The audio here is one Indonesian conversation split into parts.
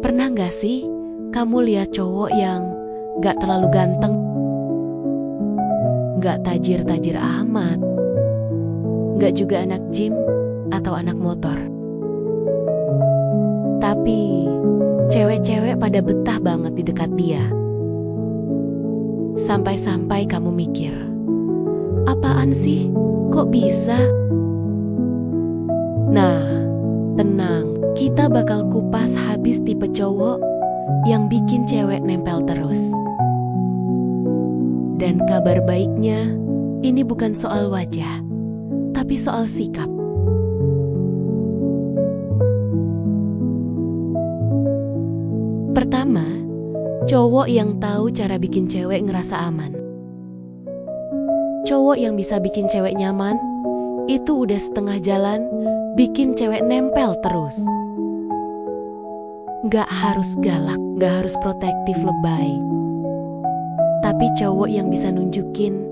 Pernah gak sih kamu lihat cowok yang gak terlalu ganteng, gak tajir-tajir amat, gak juga anak gym atau anak motor, tapi cewek-cewek pada betah banget di dekat dia. Sampai-sampai kamu mikir, apaan sih? Kok bisa? Nah, tenang, kita bakal kupas habis tipe cowok yang bikin cewek nempel terus. Dan kabar baiknya, ini bukan soal wajah, tapi soal sikap. Pertama, cowok yang tahu cara bikin cewek ngerasa aman. Cowok yang bisa bikin cewek nyaman, itu udah setengah jalan bikin cewek nempel terus. Gak harus galak, gak harus protektif lebay. Tapi cowok yang bisa nunjukin,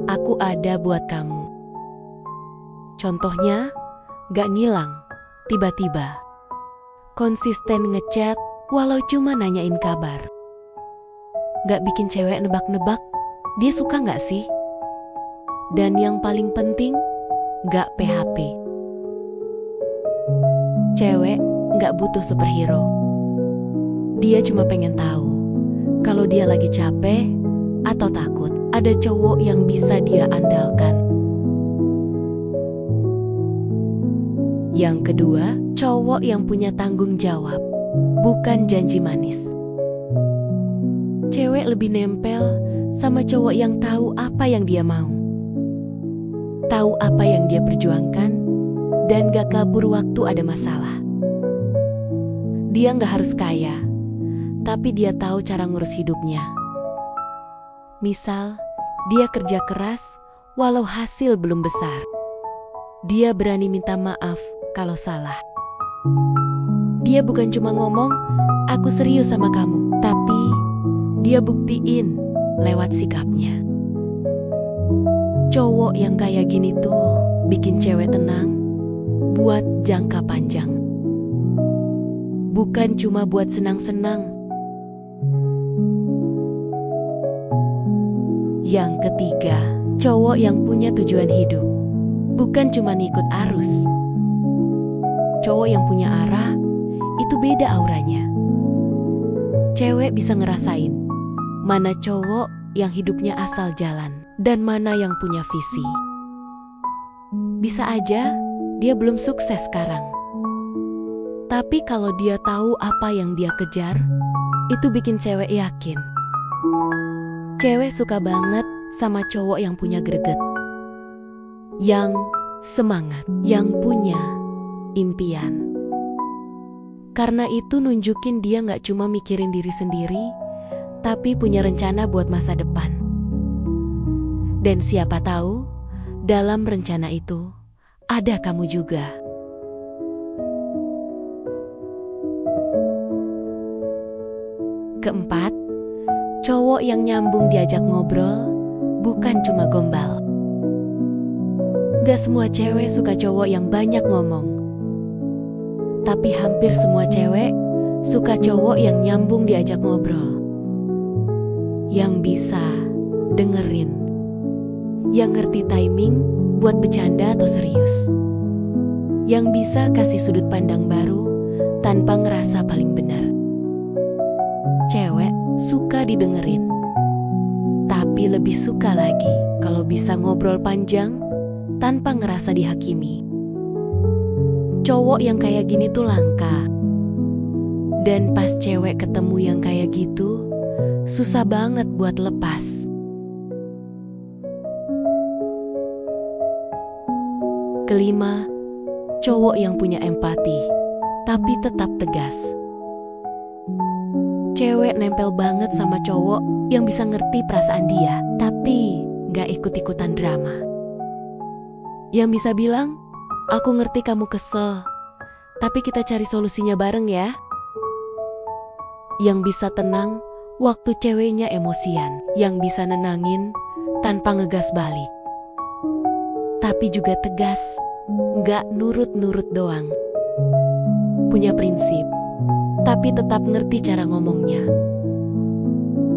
aku ada buat kamu. Contohnya, gak ngilang, tiba-tiba. Konsisten ngechat, walau cuma nanyain kabar. Gak bikin cewek nebak-nebak, dia suka gak sih? Dan yang paling penting, gak PHP. Cewek gak butuh superhero. Dia cuma pengen tahu, kalau dia lagi capek atau takut, ada cowok yang bisa dia andalkan. Yang kedua, cowok yang punya tanggung jawab, bukan janji manis. Cewek lebih nempel sama cowok yang tahu apa yang dia mau, tahu apa yang dia perjuangkan, dan gak kabur waktu ada masalah. Dia gak harus kaya, tapi dia tahu cara ngurus hidupnya. Misal, dia kerja keras walau hasil belum besar. Dia berani minta maaf kalau salah. Dia bukan cuma ngomong, aku serius sama kamu, tapi dia buktiin lewat sikapnya. Cowok yang kayak gini tuh bikin cewek tenang buat jangka panjang. Bukan cuma buat senang-senang. Yang ketiga, cowok yang punya tujuan hidup, bukan cuma ngikut arus. Cowok yang punya arah, itu beda auranya. Cewek bisa ngerasain mana cowok yang hidupnya asal jalan dan mana yang punya visi. Bisa aja dia belum sukses sekarang, tapi kalau dia tahu apa yang dia kejar, itu bikin cewek yakin. Cewek suka banget sama cowok yang punya greget, yang semangat, yang punya impian. Karena itu nunjukin dia gak cuma mikirin diri sendiri, tapi punya rencana buat masa depan. Dan siapa tahu, dalam rencana itu ada kamu juga. Keempat, cowok yang nyambung diajak ngobrol, bukan cuma gombal. Gak semua cewek suka cowok yang banyak ngomong. Tapi hampir semua cewek suka cowok yang nyambung diajak ngobrol. Yang bisa dengerin. Yang ngerti timing buat bercanda atau serius. Yang bisa kasih sudut pandang baru tanpa ngerasa paling benar. Cewek suka didengerin, tapi lebih suka lagi kalau bisa ngobrol panjang tanpa ngerasa dihakimi. Cowok yang kayak gini tuh langka. Dan pas cewek ketemu yang kayak gitu, susah banget buat lepas. Kelima, cowok yang punya empati, tapi tetap tegas. Cewek nempel banget sama cowok yang bisa ngerti perasaan dia, tapi gak ikut-ikutan drama. Yang bisa bilang, aku ngerti kamu kesel, tapi kita cari solusinya bareng ya. Yang bisa tenang waktu ceweknya emosian, yang bisa nenangin tanpa ngegas balik. Tapi juga tegas, gak nurut-nurut doang. Punya prinsip, tapi tetap ngerti cara ngomongnya.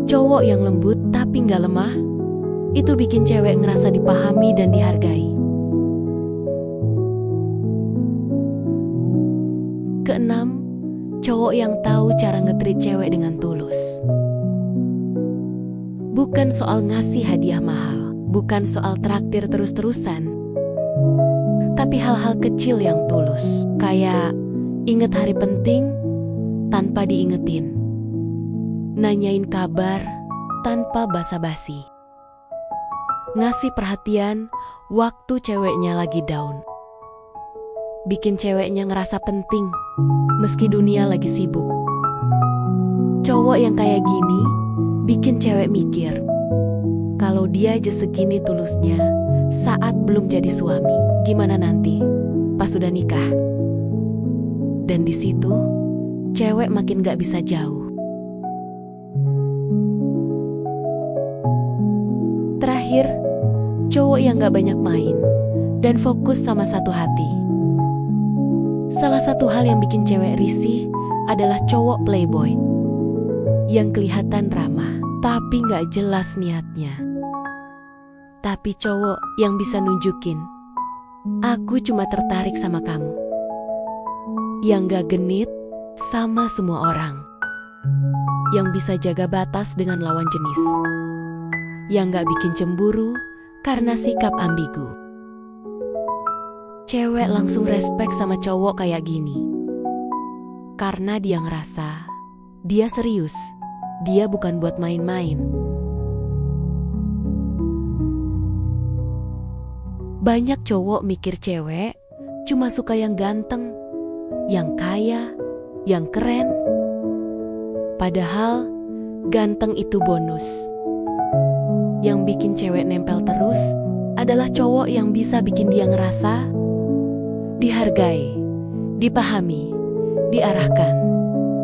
Cowok yang lembut tapi nggak lemah, itu bikin cewek ngerasa dipahami dan dihargai. Keenam, cowok yang tahu cara nge-treat cewek dengan tulus. Bukan soal ngasih hadiah mahal, bukan soal traktir terus-terusan, tapi hal-hal kecil yang tulus, kayak inget hari penting tanpa diingetin, nanyain kabar tanpa basa-basi, ngasih perhatian waktu ceweknya lagi down, bikin ceweknya ngerasa penting meski dunia lagi sibuk. Cowok yang kayak gini bikin cewek mikir kalau dia aja segini tulusnya saat belum jadi suami, gimana nanti pas sudah nikah? Dan di situ cewek makin gak bisa jauh. Terakhir, cowok yang gak banyak main dan fokus sama satu hati. Salah satu hal yang bikin cewek risih adalah cowok playboy yang kelihatan ramah tapi gak jelas niatnya. Tapi cowok yang bisa nunjukin, aku cuma tertarik sama kamu, yang gak genit sama semua orang, yang bisa jaga batas dengan lawan jenis, yang gak bikin cemburu karena sikap ambigu. Cewek langsung respek sama cowok kayak gini, karena dia ngerasa dia serius, dia bukan buat main-main. Banyak cowok mikir cewek cuma suka yang ganteng, yang kaya, yang keren. Padahal ganteng itu bonus. Yang bikin cewek nempel terus adalah cowok yang bisa bikin dia ngerasa dihargai, dipahami, diarahkan,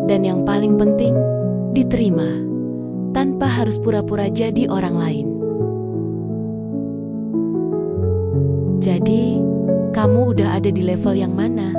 dan yang paling penting, diterima tanpa harus pura-pura jadi orang lain. Jadi, kamu udah ada di level yang mana?